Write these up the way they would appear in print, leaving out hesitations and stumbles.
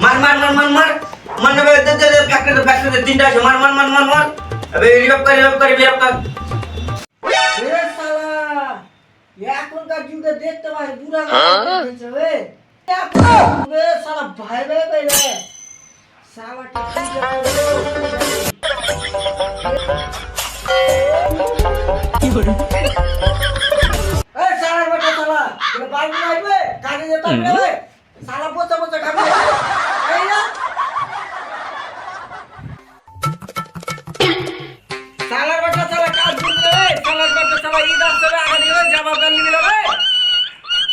মার মার মার মার মার মার না ফ্যাক্টরি তিনটা আছে মার মার মার মার মার अबे রিভাইভ কর এ শালা এখনকার যুগে দেখতে ভাই বুড়া হয়েছে রে এ শালা ভাই ভাই ভাই রে শালা ঠিক কি করে এ শালা বেটা শালা তোর বাইরে আইবে কাজে যেতে হবে শালা বসে বসে খাবে এই না শালার বেটা শালা কাজ করবে রে শালার বেটা শালা ইদার সবে আগে দিবে জবাব করে নিবে রে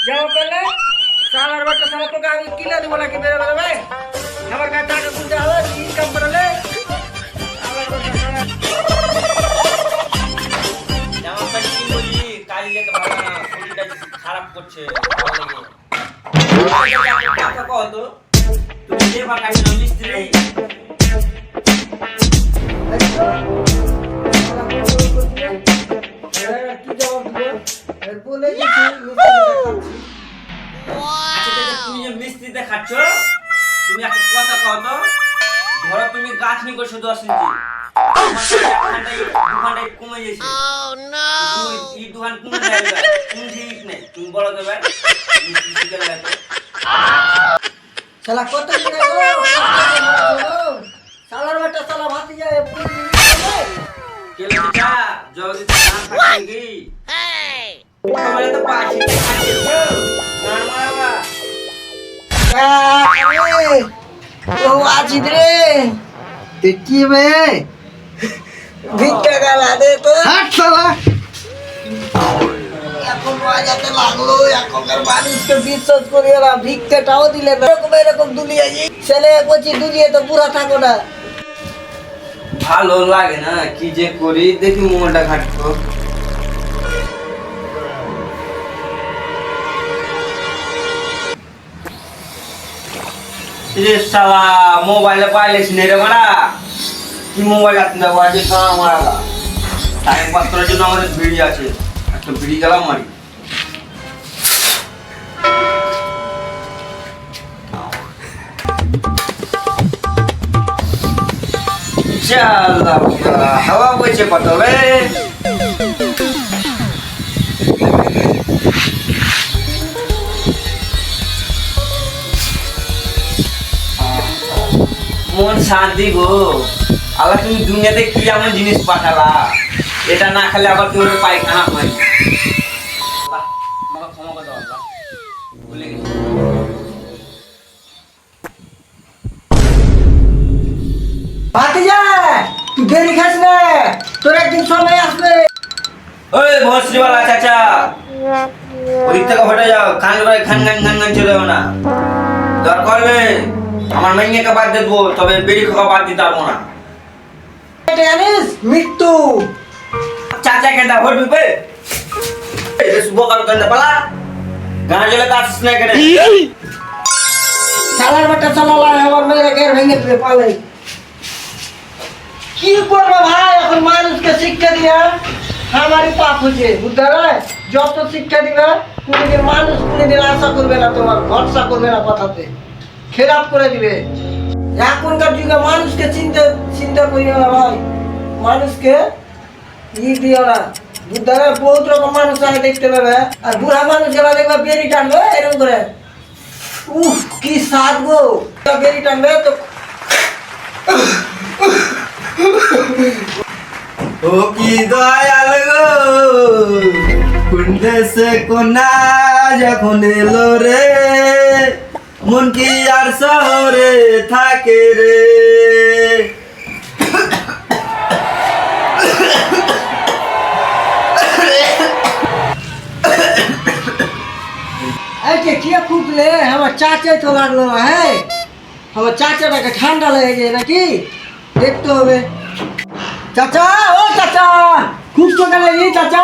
জবাব করলে শালার বেটা শালা তোকে আমি কিলা দিব নাকি বেরে বেরে ভাই আমার কাছে টাকা তুলতে হবে ইনকাম করলে শালার বেটা শালা জামা প্যান্ট কি বলি কাজে যেতে পারবে না শরীরটা খারাপ করছে ভালো লাগে কথা কও তো তুমি যে বা কাজ মিস্ত্রি মিস্ত্রি দেখাচ্ছ তুমি একটা কথা কও তো ধরো তুমি গাছ নিয়ে করছো 10 ইঞ্চি দোকানটা কমে গেছে এই দোকান কমে যাবে কোন ঠিক নেই তুমি বলো তো ভাই মিস্ত্রি শিখে লাগাতো শালা কত দিন শালার বেটা শালা ভাতি যায় কেলে দিটা যদি ধান ফাটিয়ে তোমারে তো পাশে খাচ্ছে গান মারাবা ও আজিদ রে দেখি বে ভিক্ষা গালা দে তো হাট শালা এখন বাজাতে লাগলো এখনকার মানুষকে বিশ্বাস করিও না ভিক্ষাটাও দিলে না এরকম দুনিয়ায় ছেলে বলছি দুনিয়া তো পুরা থাকো না ভালো লাগে না কি যে করি দেখি মোবাইলটা ঘাটতো ये साला मोबाइल पाइले रे बड़ा কি মোবাইল আপনি বাজে কাম মারা টাইম পাস করার জন্য আমাদের ভিড়ি আছে একটা ভিড়ি গেলাম মারি চাল্লা হাওয়া বইছে কত রে মন শান্তি গো আল্লাহ তুমি দুনিয়াতে কি এমন জিনিস পাঠালা এটা না খেলে আবার কি ওর পায়খানা হয় আল্লাহ আমাকে ক্ষমা করে দাও আল্লাহ ভুলে গেছি ভাতিজা তুই দেরি খাস না তোর একদিন সময় আসবে ওই ভস্রিওয়ালা চাচা ওদিক থেকে হটে যাও খান খান চলে যাও না দরকার হবে আমার মাইয়াকে বাদ দেবো তবে বেরি খাওয়া বাদ দিতে পারবো না জানিস মৃত্যু চাচা কেন ভোট দিবে বোকার কেন পালা গানা জলে কাছিস না কেন শালার বেটা চালালা আমার মেয়েরা ঘের ভেঙে দিবে পালে কি করবো ভাই এখন মানুষকে শিক্ষা দিয়া আমারই পাপ হচ্ছে বুঝতে পারলে যত শিক্ষা দিবে কোনোদিন মানুষ কোনোদিন আশা করবে না তোমার ভরসা করবে না কথাতে খেলাপ করে দিবে এখনকার যুগে মানুষকে চিন্তা করিও না ভাই মানুষকে দিও না বুঝতে পারলে বহুত রকম মানুষ আগে দেখতে পাবে আর বুড়া মানুষ যারা দেখবে বেরি টানবে এরকম করে উফ কি স্বাদ গো বেরি টানবে তো ও কি দয়াল গো কোন দেশে কোনা যখন এলো রে মন কি আর শহরে থাকে রে ऐसे क्या फूकले हमारे चाचे तो लागलो है हमारे चाचा का ठंडा लगे ना कि देखते होवे चाचा ओ चाचा खूब तो कर रही चाचा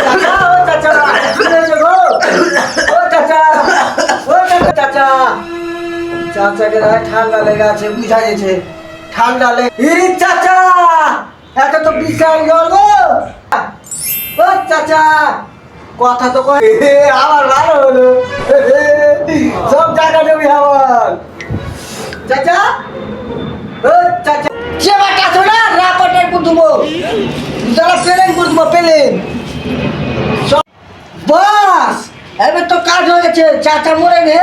चाचा ओ चाचा सुने जगो ओ चाचा चाचा चाचा के ना ठंडा लेगा छे बुझा जे छे ठंडा ले इरी चाचा এত তো বিশাল জল গো ও চাচা কথা তো কই আমার ভালো হলো সব টাকা দেবি আমার চাচা ও চাচা যে বাটা ছোড়া রাপটার করে দেবো যারা পেলেন করে দেবো পেলেন বাস এবার তো কাজ হয়ে গেছে চাচা মরে গে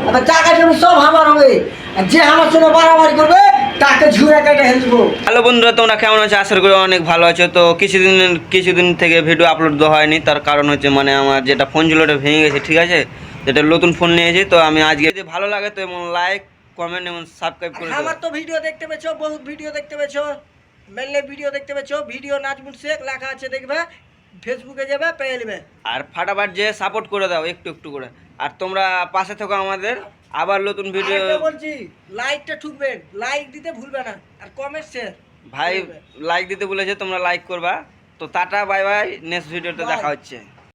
এবার টাকা জমি সব আমার হবে আর যে আমার সঙ্গে বাড়াবাড়ি করবে তাকে ঝুড়ে কেটে হেল দেবো। হ্যালো বন্ধুরা, তোমরা কেমন আছো? আশা করি অনেক ভালো আছো। তো কিছুদিন থেকে ভিডিও আপলোড দেওয়া হয়নি, তার কারণ হচ্ছে মানে আমার যেটা ফোন ছিল ওটা ভেঙে গেছে, ঠিক আছে? যেটা নতুন ফোন নিয়েছি, তো আমি আজকে যদি ভালো লাগে তো এবং লাইক কমেন্ট এবং সাবস্ক্রাইব করে আমার তো ভিডিও দেখতে পেছো, বহুত ভিডিও দেখতে পেছো, মেনলি ভিডিও দেখতে পেছো, ভিডিও নাজমুল শেখ লেখা আছে দেখবে, ফেসবুকে যাবে পেয়ে নেবে। আর ফাটাফাট যে সাপোর্ট করে দাও একটু একটু করে। আর তোমরা পাশে থাকো আমাদের, আবার নতুন ভিডিও। বলছি লাইকটা ঠুকবেন, লাইক দিতে ভুলবে না, আর কমেন্ট শেয়ার ভাই লাইক দিতে বলেছে, তোমরা লাইক করবা। তো টাটা, বাই বাই, নেক্সট ভিডিওতে দেখা হচ্ছে।